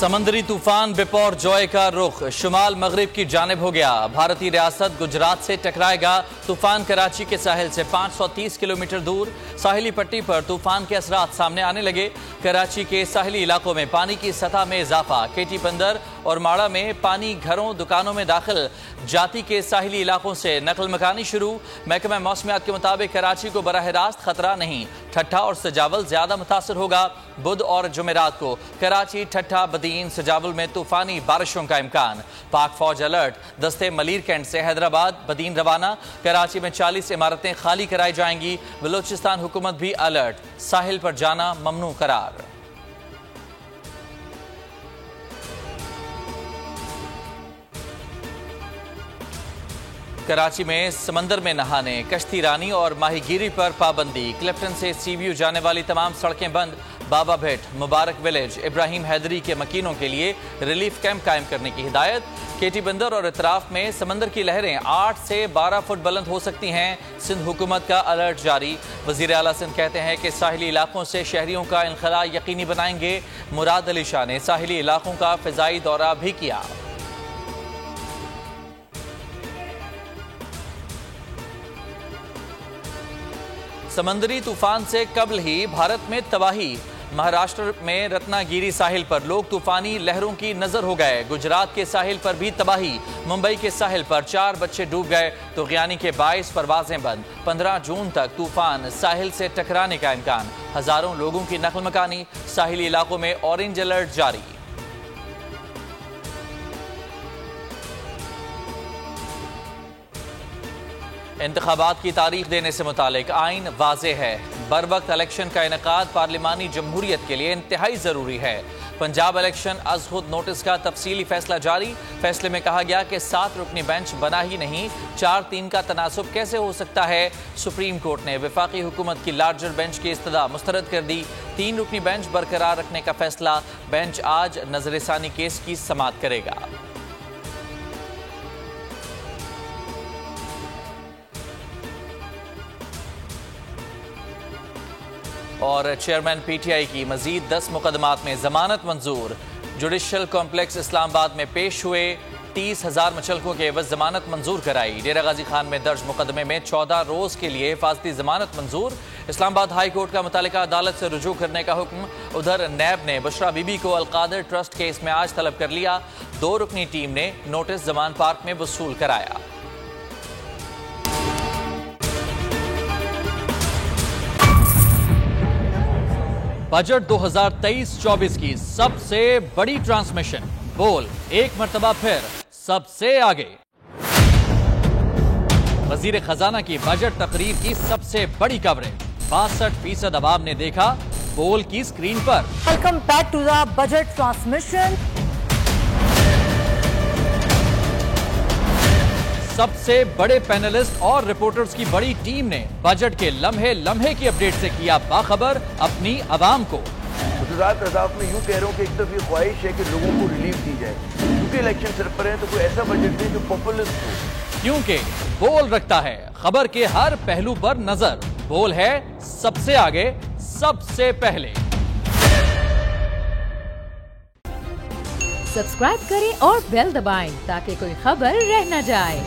समंदरी तूफान बिपौर जॉय का रुख शुमाल मगरिब की जानिब हो गया। भारतीय रियासत गुजरात से टकराएगा। तूफान कराची के साहिल से 530 किलोमीटर दूर साहिली पट्टी पर तूफान के असरात सामने आने लगे। कराची के साहिली इलाकों में पानी की सतह में इजाफा। केटी बंदर और माड़ा में पानी घरों दुकानों में दाखिल। जाती के साहिली इलाकों से नकल मकानी शुरू। महकमा मौसमियात के मुताबिक कराची को बराह रास्त खतरा नहीं। ठट्ठा और सजावल ज्यादा मुतासर होगा। बुध और जुमेरात को कराची, ठट्ठा, बदीन, सजावल में तूफानी बारिशों का इम्कान। पाक फौज अलर्ट। दस्ते मलीर कैंट से हैदराबाद, बदीन रवाना। कराची में 40 इमारतें खाली कराई जाएंगी। बलूचिस्तान हुकूमत भी अलर्ट। साहिल पर जाना ममनू करार। कराची में समंदर में नहाने, कश्ती रानी और माहीगीरी पर पाबंदी। क्लिफ्टन से सीव्यू जाने वाली तमाम सड़कें बंद। बाबा भेट, मुबारक विलेज, इब्राहिम हैदरी के मकीनों के लिए रिलीफ कैंप कायम करने की हिदायत। केटी बंदर और इतराफ में समंदर की लहरें 8 से 12 फुट बुलंद हो सकती हैं। सिंध हुकूमत का अलर्ट जारी। वजीर आला सिंध कहते हैं कि साहिली इलाकों से शहरियों का इनखला यकीनी बनाएंगे। मुराद अली शाह ने साहिली इलाकों का फिजाई दौरा भी किया। समंदरी तूफान से कबल ही भारत में तबाही। महाराष्ट्र में रत्नागिरी साहिल पर लोग तूफानी लहरों की नजर हो गए। गुजरात के साहिल पर भी तबाही। मुंबई के साहिल पर 4 बच्चे डूब गए तो गियानी के 22 परवाजें बंद। 15 जून तक तूफान साहिल से टकराने का इम्कान। हजारों लोगों की नकल मकानी। साहिली इलाकों में ऑरेंज अलर्ट जारी। इंतखाबात की तारीख देने से मुतालिक आइन वाज़ेह है। बर वक्त इलेक्शन का इनेकाद पार्लिमानी जमहूरियत के लिए इंतहाई ज़रूरी है। पंजाब इलेक्शन अज खुद नोटिस का तफसीली फैसला जारी। फैसले में कहा गया कि 7 रुकनी बेंच बना ही नहीं, 4-3 का तनासुब कैसे हो सकता है। सुप्रीम कोर्ट ने वफाकी हुकूमत की लार्जर बेंच की इस्तदा मुस्तरद कर दी। 3 रुकनी बेंच बरकरार रखने का फैसला। बेंच आज नजरसानी केस की समाअत करेगा। और चेयरमैन पीटीआई की मजीद 10 मुकदमात में जमानत मंजूर। जुडिशल कॉम्प्लेक्स इस्लामाबाद में पेश हुए। 30,000 मुचलकों के एवज जमानत मंजूर कराई। डेरा गाजी खान में दर्ज मुकदमे में 14 रोज के लिए हिफाजती जमानत मंजूर। इस्लामाबाद हाई कोर्ट का मुतालिका अदालत से रुजू करने का हुक्म। उधर नैब ने बुशरा बीबी को अलकादर ट्रस्ट केस में आज तलब कर लिया। 2 रुकनी टीम ने नोटिस जमान पार्क में वसूल कराया। बजट 2023-24 की सबसे बड़ी ट्रांसमिशन। बोल एक मर्तबा फिर सबसे आगे। वजीर खजाना की बजट तकरीर की सबसे बड़ी कवरेज। 62% अवाम ने देखा बोल की स्क्रीन पर। Welcome back to the budget transmission. सबसे बड़े पैनलिस्ट और रिपोर्टर्स की बड़ी टीम ने बजट के लम्हे लम्हे की अपडेट से किया बाखबर अपनी आवाम को। गुजरात रजाक में यूं कह रहा हूं कि एक तरफ ये ख्वाहिश है कि लोगों को रिलीफ दी जाए, क्योंकि इलेक्शन सर पर है तो कोई ऐसा बजट दे जो पॉपुलिस्ट हो। क्योंकि बोल रखता है खबर के हर पहलू पर नजर। बोल है सबसे आगे, सबसे पहले। सब्सक्राइब करें और बेल दबाएं ताकि कोई खबर रह न जाए।